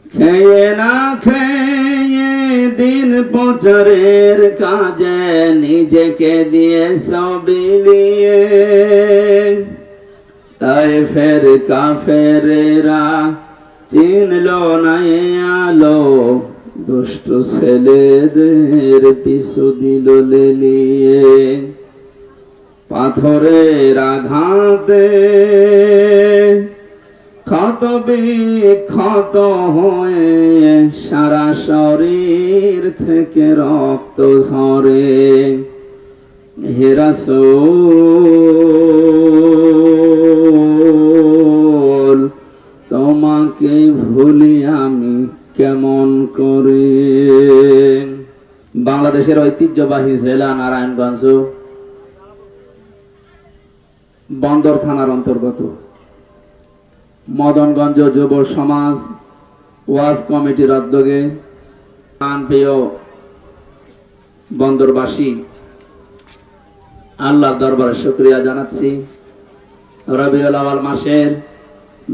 খেয়ে না খেয়ে দিন প্রচারের কাজে নিজেকে দিয়ে বিলিয়ে, তাই ফের কাফেরেরা চিনল না এ আলো, দুষ্ট ছেলেদের পিছু দিল লেলিয়ে। পাথরের আঘাতে ক্ষত বিক্ষত হয়ে সারা শরীর থেকে রক্ত ঝরে। হে রাসূল, তোমাকে ভুলি আমি কেমন করে। বাংলাদেশের ঐতিহ্যবাহী জেলা নারায়ণগঞ্জ বন্দর থানার অন্তর্গত মদনগঞ্জ যুব সমাজ ওয়াজ কমিটির উদ্যোগে প্রিয় বন্দরবাসী, আল্লাহর দরবারে শুকরিয়া জানাচ্ছি। রবিউল আউয়াল মাসের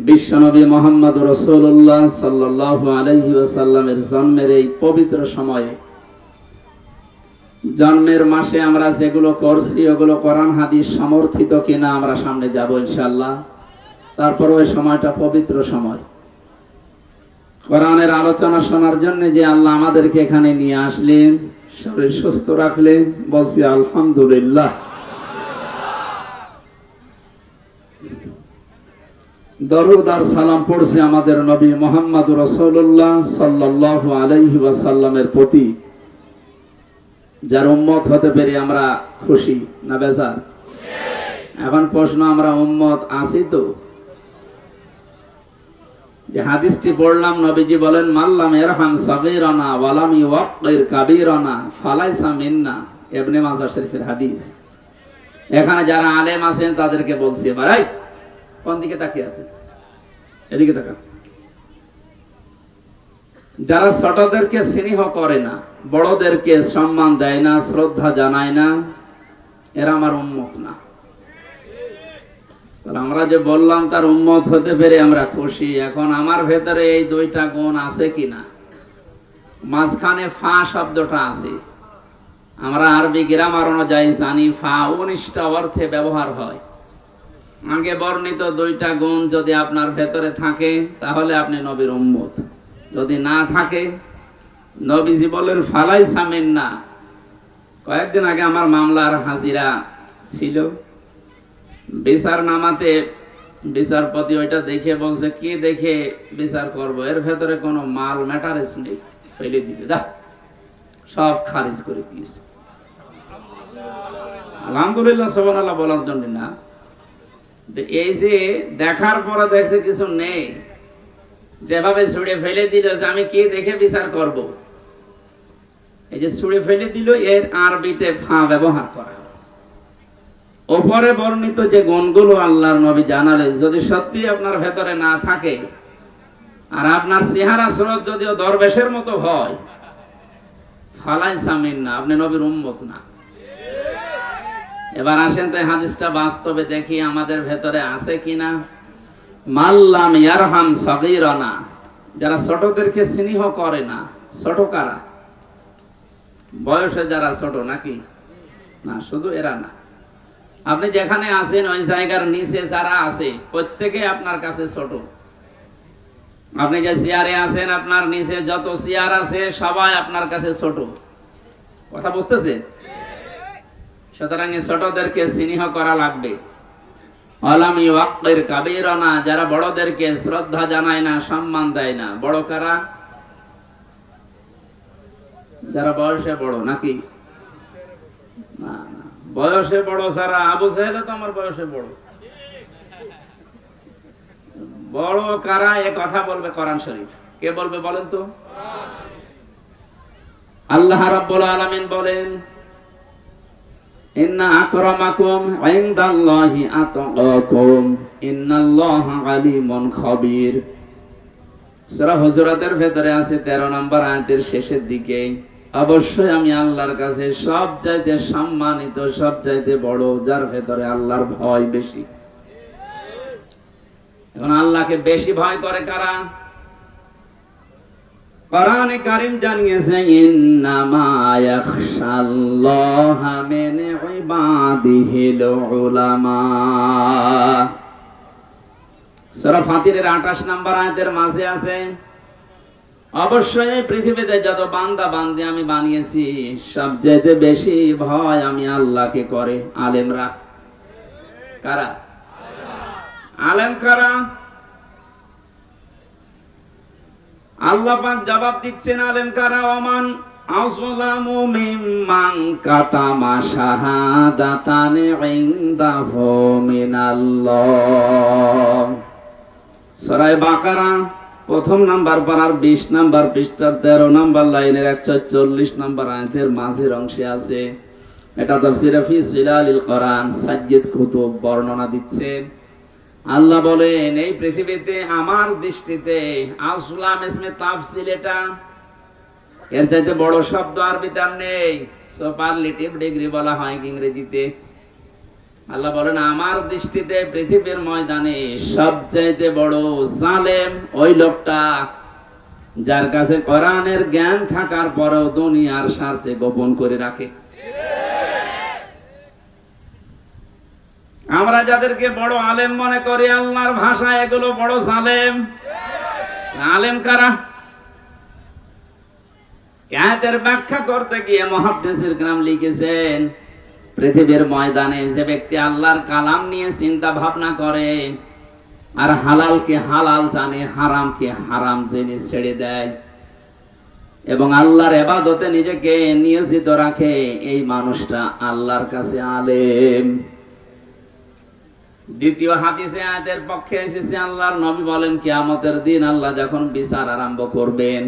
বিশ্বনবী মুহাম্মদ রাসূলুল্লাহ সাল্লাল্লাহু আলাইহি ওয়াসাল্লামের জন্মের এই পবিত্র সময়ে, জন্মের মাসে আমরা যেগুলো করছি ওগুলো কোরআন হাদিস সমর্থিত কিনা আমরা সামনে যাব ইনশাআল্লাহ। তারপর ওই সময়টা পবিত্র সময়, কোরআনের আলোচনা শোনার জন্য যে আল্লাহ আমাদেরকে এখানে নিয়ে আসলেন, শরীর সুস্থ রাখলেন, বলছি আলহামদুলিল্লাহ। দরুদ আর সালাম পড়ছি আমাদের নবী মুহাম্মদ রাসূলুল্লাহ সাল্লাল্লাহু আলাইহি ওয়াসাল্লামের প্রতি, যার উম্মত হতে পেরে আমরা খুশি না বেজার? এখন প্রশ্ন, আমরা উম্মত আছি তো? যে হাদিসটি পড়লাম, নবীজি বলেন মাল্লাম ইয়ারহাম সাগীরানা ওয়া লাম ইউওয়াক্কির কাবীরানা ফালাইসা মিন্না। ইবনে মাজাহ শরীফের হাদিস। এখানে যারা আলেম আছেন তাদেরকে বলছি, ভাই কোন দিকে তাকিয়ে আছেন? এদিকে তাকান। যারা ছোটদেরকে স্নেহ করে না, বড়দেরকে সম্মান দেয় না, শ্রদ্ধা জানায় না, এরা আমার উম্মত না। আমরা যে বললাম তার উম্মত হতে পেরে আমরা খুশি। এখন আমার ভেতরে এই দুইটা গুণ আছে কিনা? মাঝখানে ফা শব্দটা আছে। আমরা আরবি গ্রামার অনুযায়ী জানি ফা 19টা অর্থে ব্যবহার হয়। আগে বর্ণিত দুইটা গুণ যদি আপনার ভেতরে থাকে তাহলে আপনি নবীর উম্মত। যদি না থাকে, নবীজি বলেন ফালাইসা মিন্না। কয়েকদিন আগে আমার মামলার হাজিরা ছিল, বিচার নামাতে বিচারপতি ওইটা দেখে বলছে, কি দেখে বিচার করব, এর ভেতরে কোনো মাল ম্যাটারেস নেই, ফেলে দিবে, দা সব খারিজ করে দিয়েছে। আলহামদুলিল্লাহ সুবহানাল্লাহ বলার জন্য না, এই যে দেখার পরে দেখছে কিছু নেই, যেভাবে ছুঁড়ে ফেলে দিল যে আমি কি দেখে বিচার করব। এই যে ছুঁড়ে ফেলে দিল, এর আরবিতে ফা ব্যবহার করা। ওপরে বর্ণিত যে গুণগুলো আল্লাহর নবী জানালেন, যদি সত্যি আপনার ভেতরে না থাকে, আর আপনার চেহারা সুরত যদিও দরবেশের মতো হয়, ফালাইসা মিন্না, আপনি নবীর উম্মত না। এবার আসেন তো হাদিসটা বাস্তবে দেখি আমাদের ভেতরে আছে কিনা। মাল্লাম ইয়ারহাম সাগীরানা, যারা ছোটদেরকে স্নেহ করে না। ছোট কারা? বয়সে যারা ছোট নাকি? না, শুধু এরা না। আপনি যেখানে আছেন ওই জায়গার নিচে যারা আছে প্রত্যেকে আপনার কাছে ছোট। আপনি যে চেয়ারে আছেন, আপনার নিচে যত চেয়ার আছে সবাই আপনার কাছে ছোট। কথা বুঝতেছে? সুতরাং ছোটদেরকে স্নেহ করা লাগবে। আলাম ইউওয়াক্কির কাবীরানা, যারা বড়দেরকে শ্রদ্ধা জানায় না, সম্মান দেয় না। বড় কারা? যারা বয়সে বড় নাকি? না, বয়সে বড় সারা আবু সাহেব তো আমার বয়সে বড়। বড় কারা এ কথা বলবে কোরআন শরীফ। কে বলবে বলেন তো? আল্লাহ রাব্বুল আলামিন বলেন, ইন্না আকরামাকুম ইনদাল্লাহি আতকাকুম ইন্নাল্লাহা আলিমুন খাবীর। সূরা হুজুরাতের ভেতরে আছে 13 নম্বর আয়াতের শেষের দিকে, অবশ্যই আমি আল্লাহর কাছে সবচাইতে সম্মানিত, সবচাইতে বড়, যার ভেতরে আল্লাহর ভয় বেশি। এখন আল্লাহকে বেশি ভয় করে কারা? কোরআনে কারীম জানিয়েছে ইন্নামা ইয়াখশাল্লাহা মিন ইবাদিহিল উলামা। সূরা ফাতিরের 28 নম্বর আয়াতের মাঝে আছে, অবশ্যই এই পৃথিবীতে যত বান্দা বান্দি আমি বানিয়েছি সবচেয়ে বেশি ভয় আমি আল্লাহকে করে আলেমরা। কারা? আলেম কারা? আল্লাহ পাক জবাব দিচ্ছেন আলেম কারা। ওমান আযলামু মিম্মান কাতামা শাহাদাতান ইনদাহু মিনাল্লাহ। সূরা বাকারা প্রথম নাম্বার পারার 20 নাম্বার পৃষ্ঠার 13 নাম্বার লাইনের 140 নাম্বার আয়াতের মাঝের অংশে আছে। এটা তাফসীরে ফি জিলালিল কোরআন সাজ্জিদ কুতুব বর্ণনা দিচ্ছেন। আল্লাহ বলেন এই পৃথিবীতে আমার দৃষ্টিতে আসলাম ইসমে তাফসীল, এটা এর চাইতে বড় শব্দ আরবিতে আর নেই। সুপারলেটিভ ডিগ্রি বলা হয় ইংরেজিতে। আল্লাহ বলেন আমার দৃষ্টিতে পৃথিবীর ময়দানে সবচাইতে বড় জালেম ওই লোকটা যার কাছে কোরআনের জ্ঞান থাকার পরেও দুনিয়ার স্বার্থে গোপন করে রাখে। আমরা যাদেরকে বড় আলেম মনে করি আল্লাহর ভাষায় এগুলো বড় জালেম। আলেম কারা? আয়াতের ব্যাখ্যা করতে গিয়ে মুহাদ্দিসির کرام লিখেছেন পৃথিবীর ময়দানে যে ব্যক্তি আল্লাহর কালাম নিয়ে চিন্তা ভাবনা করে আর হালালকে হালাল জানে হারামকে হারাম জেনে ছেড়ে দেয় এবং আল্লাহর ইবাদতে নিজেকে নিয়োজিত রাখে, এই মানুষটা আল্লাহর কাছে আলেম। দ্বিতীয় হাদিসে আয়াতের পক্ষে এসেছে আল্লাহর নবী বলেন কিয়ামতের দিন আল্লাহ যখন বিচার আরম্ভ করবেন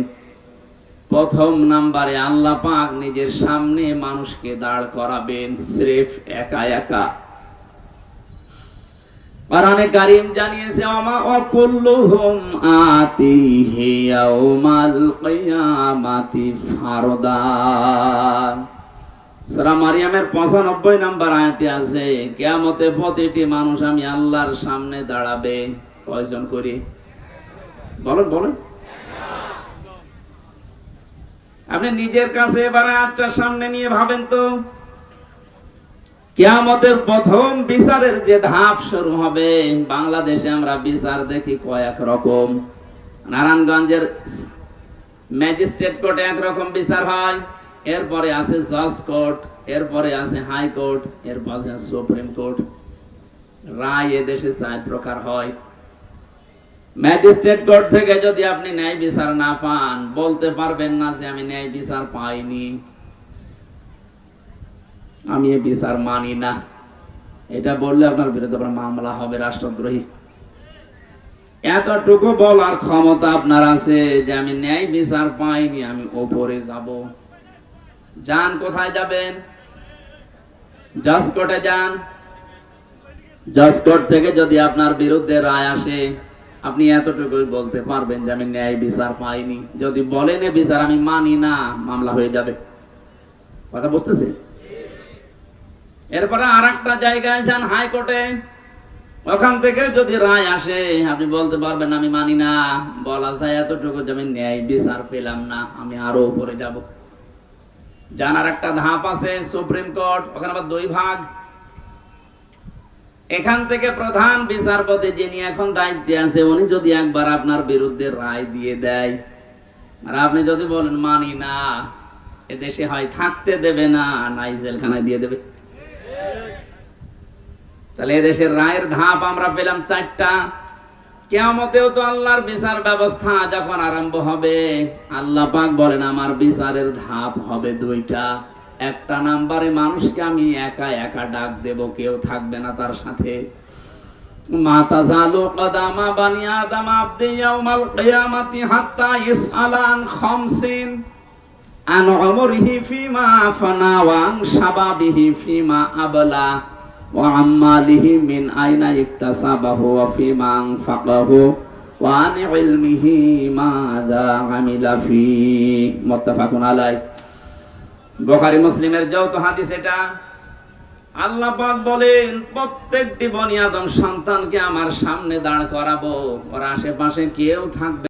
প্রথম নাম্বারে আল্লাহ পাক নিজের সামনে মানুষকে দাঁড় করাবেন স্রেফ একা একা। কোরআনে কারীম জানিয়েছে ওমা কুল্লুহুম আতিহি ইয়াউমাল কিয়ামাতি ফারদা। সূরা মারিয়ামের 95 নাম্বার আয়াতে আছে কিয়ামতে প্রতিটি মানুষ আমি আল্লাহর সামনে দাঁড়াবে। কয়জন করে? বলেন বলেন। আপনি নিজের কাছে এবার আয়াতটা সামনে নিয়ে ভাবেন তো, কিয়ামতের প্রথম বিচারের যে ধাপ শুরু হবে, বাংলাদেশে আমরা বিচার দেখি কয়েক রকম। নারায়ণগঞ্জের ম্যাজিস্ট্রেট কোর্টে একরকম বিচার হয়, এরপরে আছে জজ কোর্ট, এরপরে আছে হাই কোর্ট, এরপর আছে সুপ্রিম কোর্ট। রায় এদেশে 4 প্রকার হয়। ম্যাজিস্ট্রেট কোর্ট থেকে যদি আপনি ন্যায় বিচার না পান বলতে পারবেন না যে আমি ন্যায় বিচার পাইনি, আমি এই বিচার মানি না। এটা বললে আপনার বিরুদ্ধে মামলা হবে, রাষ্ট্রদ্রোহী। এতটুকু বলার ক্ষমতা আপনার আছে যে আমি ন্যায় বিচার পাইনি, আমি ওপরে যাব। যান, কোথায় যাবেন? জাজ কোর্টে যান। জাজ কোর্ট থেকে যদি আপনার বিরুদ্ধে রায় আসে আপনি এতটুকুই বলতে পারবেন যে আমি ন্যায় বিচার পাইনি। যদি বলেন এ বিচার আমি মানি না, মামলা হয়ে যাবে। কথা বুঝতেছে? এরপরে আরেকটা জায়গায় যান, হাইকোর্টে। ওখান থেকে যদি রায় আসে আপনি বলতে পারবেন আমি মানি না, বলা যায় এতটুকু যে আমি ন্যায় বিচার পেলাম না, আমি আরো উপরে যাব। জানার একটা ধাপ আছে সুপ্রিম কোর্ট, ওখানে আবার 2 ভাগ। এখান থেকে প্রধান বিচারপতি যিনি এখন দায়িত্বে আছে উনি যদি একবার আপনার বিরুদ্ধে রায় দিয়ে দেয় আর আপনি যদি বলেন মানি না, এদেশে হয় থাকতে দেবে না, নাই জেলখানায় দিয়ে দেবে। তাহলে এদেশের রায়ের ধাপ আমরা পেলাম 4টা। কিয়ামতেও তো আল্লাহর বিচার ব্যবস্থা যখন আরম্ভ হবে আল্লাহ পাক বলেন আমার বিচারের ধাপ হবে 2টা। একটা নাম্বারে মানুষকে আমি একা একা ডাক দেব, কেউ থাকবে না তার সাথে। মাতাজালু কদামা বানি আদম আবদি ইয়াউমাল কিয়ামাতি হাত্তা ইসআলান খামসিন আন উমরিহি ফিমা ফানা ওয়া আন শাবাবিহি ফিমা আবলা ওয়া আম্মালিহি মিন আইনা ইকতাসাবাহু ওয়া ফিমা আনফাকাহু ওয়া আন ইলমিহি মাযা আমিলা ফি। মুত্তাফাকুন আলাইহি। বুখারী মুসলিমের যৌথ হাদিস এটা। আল্লাহ পাক বলেন প্রত্যেকটি বনি আদম সন্তানকে আমার সামনে দাঁড় করাবো, ওর আশেপাশে কেউ থাকবে